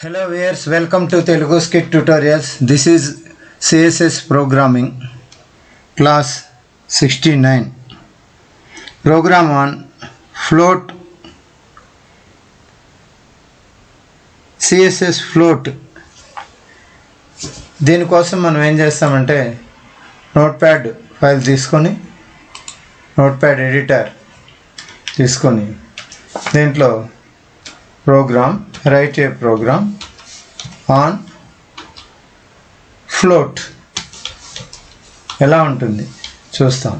Hello viewers, welcome to Telugu Scit tutorials. This is CSS programming class 69 program on float CSS float. దీనికోసం మనం ఏం చేస్తామంటే notepad file తీసుకొని notepad editor తీసుకొని దీంట్లో program, write a program on float ఎలా ఉంటుంది చూస్తాం.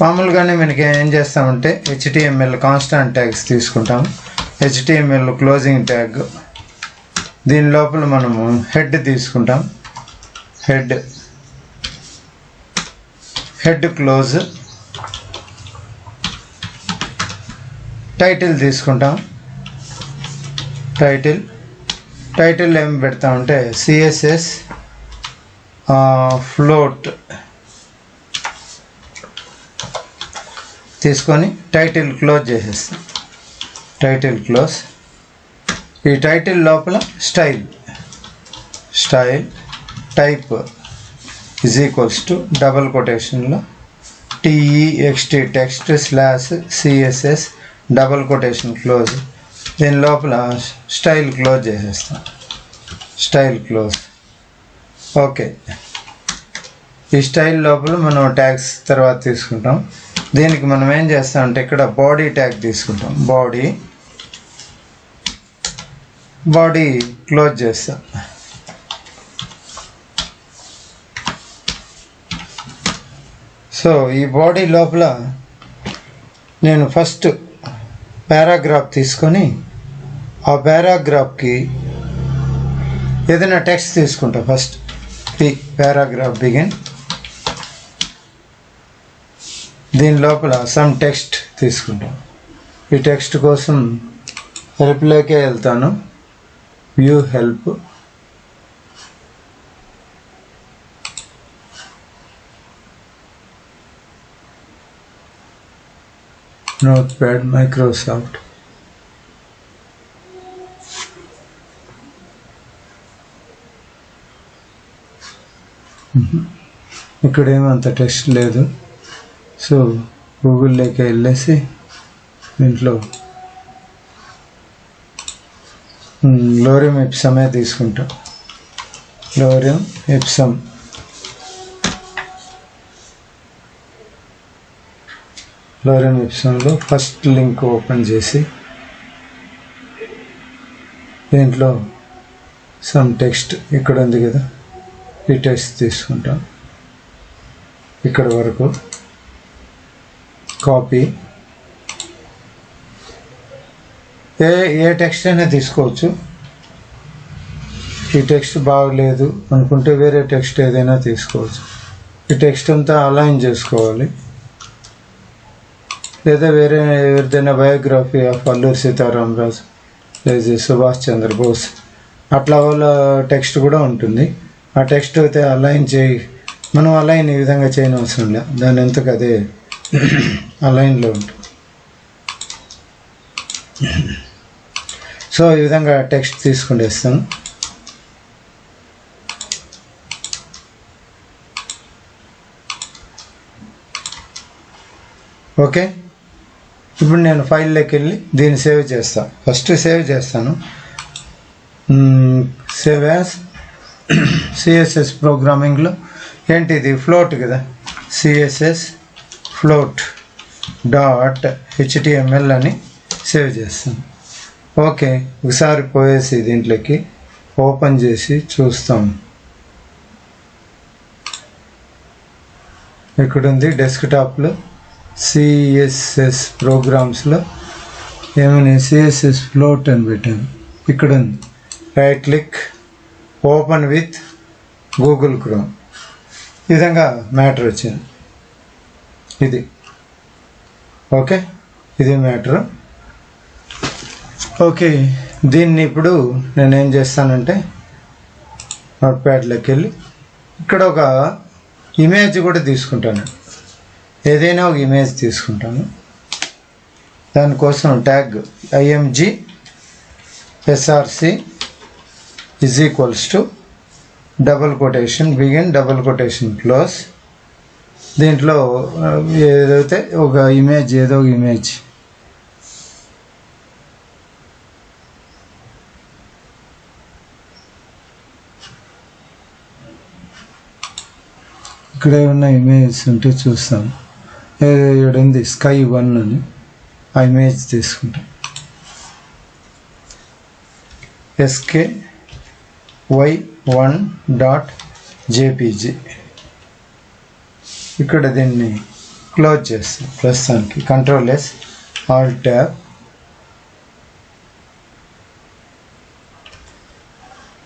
మామూలుగానే మనకి ఏం చేస్తామంటే HTML కాన్స్టాంట్ ట్యాగ్స్ తీసుకుంటాం. HTML క్లోజింగ్ ట్యాగ్, దీని లోపల మనము హెడ్ తీసుకుంటాం. హెడ్ క్లోజ్, టైటిల్ తీసుకుంటాం. టైటిల్ ఏం పెడతామంటే CSS ఫ్లోట్ తీసుకొని టైటిల్ క్లోజ్ చేసేస్తాం. Title close. ఈ టైటిల్ లోపల style type is equals to double కొటేషన్లో TEXT text /CSS double quotation close. దీని లోపల స్టైల్ క్లోజ్ చేసేస్తాం. Style close. ఓకే, ఈ స్టైల్ లోపల మనం ట్యాగ్స్ తర్వాత తీసుకుంటాం. దీనికి మనం ఏం చేస్తామంటే ఇక్కడ బాడీ ట్యాగ్ తీసుకుంటాం. బాడీ క్లోజ్ చేస్తాం. సో ఈ బాడీ లోపల నేను ఫస్ట్ పారాగ్రాఫ్ తీసుకొని ఆ పారాగ్రాఫ్కి ఏదైనా టెక్స్ట్ తీసుకుంటా. First paragraph begin. దీని లోపల సమ్ టెక్స్ట్ తీసుకుంటాం. ఈ టెక్స్ట్ కోసం హెల్ప్లోకే వెళ్తాను. View help. Notepad Microsoft. ఇక్కడ ఏమంత టెక్స్ట్ లేదు. సో గూగుల్లోకి వెళ్ళేసి దీంట్లో లోరియం ఎప్సమే తీసుకుంటాం. లోరియం ఎప్సమ్. లోరియం ఎప్సమ్లో ఫస్ట్ లింక్ ఓపెన్ చేసి దీంట్లో సమ్ టెక్స్ట్ ఇక్కడ ఉంది కదా, ఈ టెక్స్ట్ తీసుకుంటాం. ఇక్కడ వరకు కాపీ. ఏ టెక్స్ట్ అయినా తీసుకోవచ్చు. ఈ టెక్స్ట్ బాగలేదు అనుకుంటే వేరే టెక్స్ట్ ఏదైనా తీసుకోవచ్చు. ఈ టెక్స్ట్ అంతా అలైన్ చేసుకోవాలి. లేదా వేరే ఏదైనా బయోగ్రఫీ ఆఫ్ అల్లూరి సీతారామరాజు లేదా సుభాష్ చంద్రబోస్ అట్లా వాళ్ళ టెక్స్ట్ కూడా ఉంటుంది. ఆ టెక్స్ట్ అయితే అలైన్ మనం అలైన్ ఈ విధంగా చేయని అవసరం లేదు. దాని ఎంతకు అదే అలైన్లో ఉంటుంది. సో ఈ విధంగా టెక్స్ట్ తీసుకుంటేస్తాను. ఓకే, ఇప్పుడు నేను ఫైల్లోకి వెళ్ళి దీన్ని సేవ్ చేస్తాను. ఫస్ట్ సేవ్ చేస్తాను. సేవ్ యాజ్ CSS ప్రోగ్రామింగ్లో ఏంటిది ఫ్లోట్ కదా, CSS ఫ్లోట్ .html అని సేవ్ చేస్తాను. ఓకే, ఒకసారి పోయేసి దీంట్లోకి ఓపెన్ చేసి చూస్తాం. ఇక్కడుంది డెస్క్టాప్లో CSS ప్రోగ్రామ్స్లో ఏమని CSS ఫ్లోట్ అని పెట్టాను. ఇక్కడ ఉంది. Right click, open with Google chrome. ఈ విధంగా మ్యాటర్ వచ్చింది. ఇది ఓకే, ఇది మ్యాటర్. ఓకే, దీన్ని ఇప్పుడు నేనేం చేస్తానంటే నోట్ప్యాడ్లోకి వెళ్ళి ఇక్కడ ఒక ఇమేజ్ కూడా తీసుకుంటాను. ఏదైనా ఒక ఇమేజ్ తీసుకుంటాను. దానికోసం tag img src is equals to double quotation begin double quotation close. దీంట్లో ఏదైతే ఒక ఇమేజ్ ఏదో ఒక ఇమేజ్ ఇక్కడ ఏమన్నా ఇమేజ్ ఉంటే చూస్తాం. ఇక్కడ ఉంది స్కై 1 అని, ఆ ఇమేజ్ తీసుకుంటాం. sky1.jpg. ఇక్కడ దీన్ని క్లోజ్ చేస్తాం ప్రస్తుతానికి. Control yes Alt tab.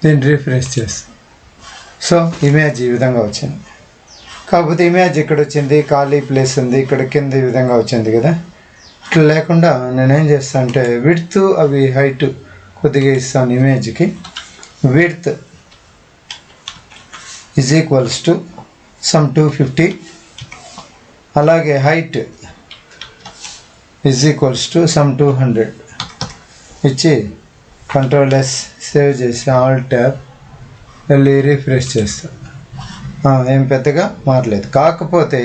దీన్ని రిఫ్రెష్ చేస్తాం. సో ఇమేజ్ ఈ విధంగా వచ్చింది. కాకపోతే ఇమేజ్ ఇక్కడ వచ్చింది, ఖాళీ ప్లేస్ ఉంది, ఇక్కడ కింద ఈ విధంగా వచ్చింది కదా. ఇట్లా లేకుండా నేనేం చేస్తాను అంటే విడ్త్ అవి హైట్ కొద్దిగా ఇస్తాను. ఇమేజ్కి width is equals to some 250. అలాగే height is equals to some 200 ఇచ్చి కంట్రోల్ ఎస్ సేవ్ చేసి ఆల్ట్ ట్యాబ్ వెళ్ళి రిఫ్రెష్ చేస్తాను. ఏం పెద్దగా మారలేదు. కాకపోతే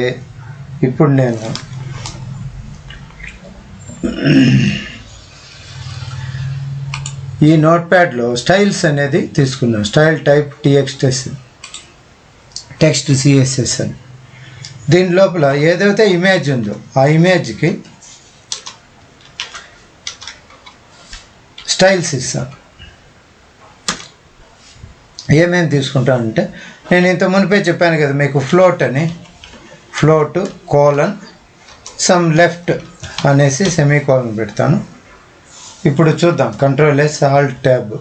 ఇప్పుడు నేను ఈ నోట్ ప్యాడ్లో స్టైల్స్ అనేది తీసుకున్నాను. స్టైల్ టైప్ టెక్స్ట్ CSS అని. దీని లోపల ఏదైతే ఇమేజ్ ఉందో ఆ ఇమేజ్కి స్టైల్స్ ఇస్తాను. ఏమేమి తీసుకుంటానంటే నేను ఇంత మునిపే చెప్పాను కదా మీకు, ఫ్లోట్ అని, ఫ్లోట్ కోలన్ సమ్ లెఫ్ట్ అనేసి సెమీకోలన్ పెడతాను. ఇప్పుడు చూద్దాం. Control yes Alt tab.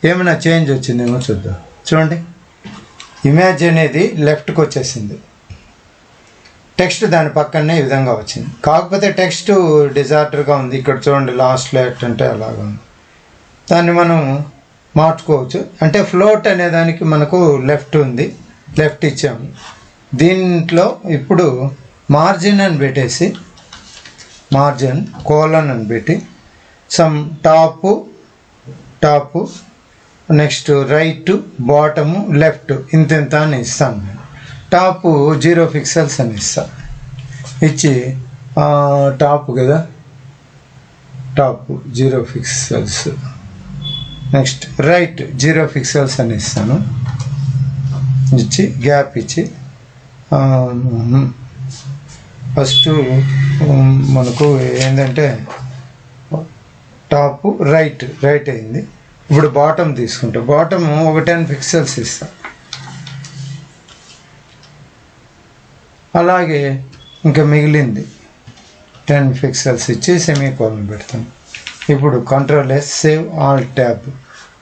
ఏమైనా చేంజ్ వచ్చిందేమో చూద్దాం. చూడండి, ఇమేజ్ అనేది లెఫ్ట్కి వచ్చేసింది, టెక్స్ట్ దాని పక్కనే ఈ విధంగా వచ్చింది. కాకపోతే టెక్స్ట్ డిజార్డర్గా ఉంది. ఇక్కడ చూడండి, లాస్ట్ లెఫ్ట్ అంటే అలాగా ఉంది. దాన్ని మనం మార్చుకోవచ్చు. అంటే ఫ్లోట్ అనే దానికి మనకు లెఫ్ట్ ఉంది, లెఫ్ట్ ఇచ్చాము. దీంట్లో ఇప్పుడు మార్జిన్ అని పెట్టేసి, మార్జిన్ కోలన్ అని పెట్టి some top next right bottom left ఇంత అని ఇస్తాను. నేను టాపు 0 పిక్సెల్స్ అని ఇస్తాను. ఇచ్చి టాప్ కదా, top 0 pixels, next right 0 pixels అని ఇస్తాను. ఇచ్చి గ్యాప్ ఇచ్చి ఫస్ట్ మనకు ఏంటంటే టాప్ రైట్ అయింది. ఇప్పుడు బాటమ్ తీసుకుంటా. బాటమ్ ఒక 10 పిక్సెల్స్ ఇస్తా. అలాగే ఇంకా మిగిలింది 10 పిక్సెల్స్ ఇచ్చి సెమీకోలన్ పెడతాను. ఇప్పుడు control S save Alt tab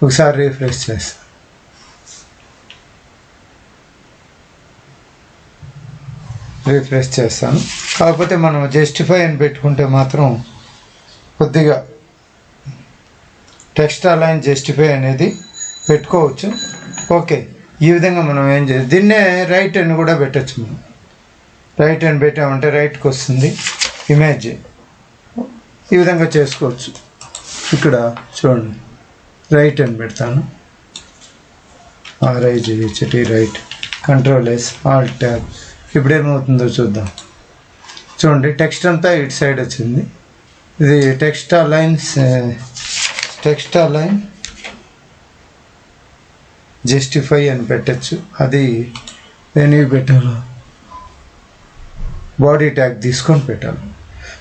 ఒకసారి రిఫ్రెష్ చేస్తాను. రిఫ్రెష్ చేస్తాను. కాకపోతే మనం జస్టిఫై అని పెట్టుకుంటే మాత్రం కొద్దిగా టెక్స్ట్ అలైన్ జస్టిఫై అనేది పెట్టుకోవచ్చు. ఓకే, ఈ విధంగా మనం ఏం చేయాలి, దీన్నే రైట్ అని కూడా పెట్టచ్చు. మనం రైట్ అని పెట్టామంటే రైట్కి వస్తుంది ఇమేజ్. ఈ విధంగా చేసుకోవచ్చు. ఇక్కడ చూడండి, రైట్ అని పెడతాను. Right control yes Alt tab. ఇప్పుడు ఏమవుతుందో చూద్దాం. చూడండి, టెక్స్ట్ అంతా ఇటు సైడ్ వచ్చింది. ఇది టెక్స్ట్ అలైన్ జస్టిఫై అని పెట్టచ్చు. అది దేనికి పెట్టాలో బాడీ ట్యాగ్ తీసుకొని పెట్టాలి.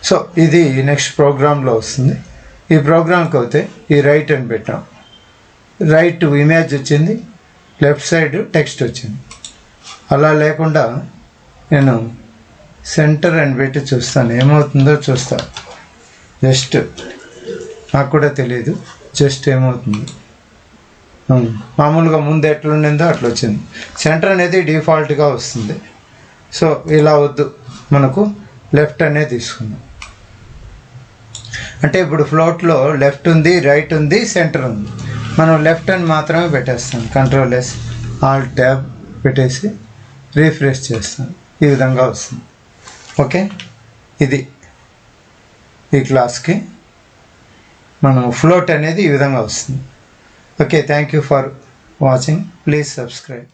సో ఇది నెక్స్ట్ ప్రోగ్రాంలో వస్తుంది. ఈ ప్రోగ్రాంకి అయితే ఈ రైట్ అని పెట్టాం. రైట్ ఇమేజ్ వచ్చింది, లెఫ్ట్ సైడ్ టెక్స్ట్ వచ్చింది. అలా లేకుండా నేను సెంటర్ అని పెట్టి చూస్తాను, ఏమవుతుందో చూస్తాను. జస్ట్ నాకు కూడా తెలియదు, జస్ట్ ఏమవుతుంది. మామూలుగా ముందు ఎట్లుండిందో అట్లా వచ్చింది. సెంటర్ అనేది డిఫాల్ట్గా వస్తుంది. సో ఇలా వద్దు, మనకు లెఫ్ట్ అనేది తీసుకుందాం. అంటే ఇప్పుడు ఫ్లోట్లో లెఫ్ట్ ఉంది, రైట్ ఉంది, సెంటర్ ఉంది. మనం లెఫ్ట్ అని మాత్రమే పెట్టేస్తాం. కంట్రోల్ ఎస్ ఆల్ట్ ట్యాబ్ పెట్టేసి రిఫ్రెష్ చేస్తాం. ఈ విధంగా వస్తుంది. ఓకే, ఇది ఈ క్లాస్కి మనం ఫ్లోట్ అనేది ఈ విధంగా వస్తుంది. Okay, thank you for watching. Please subscribe.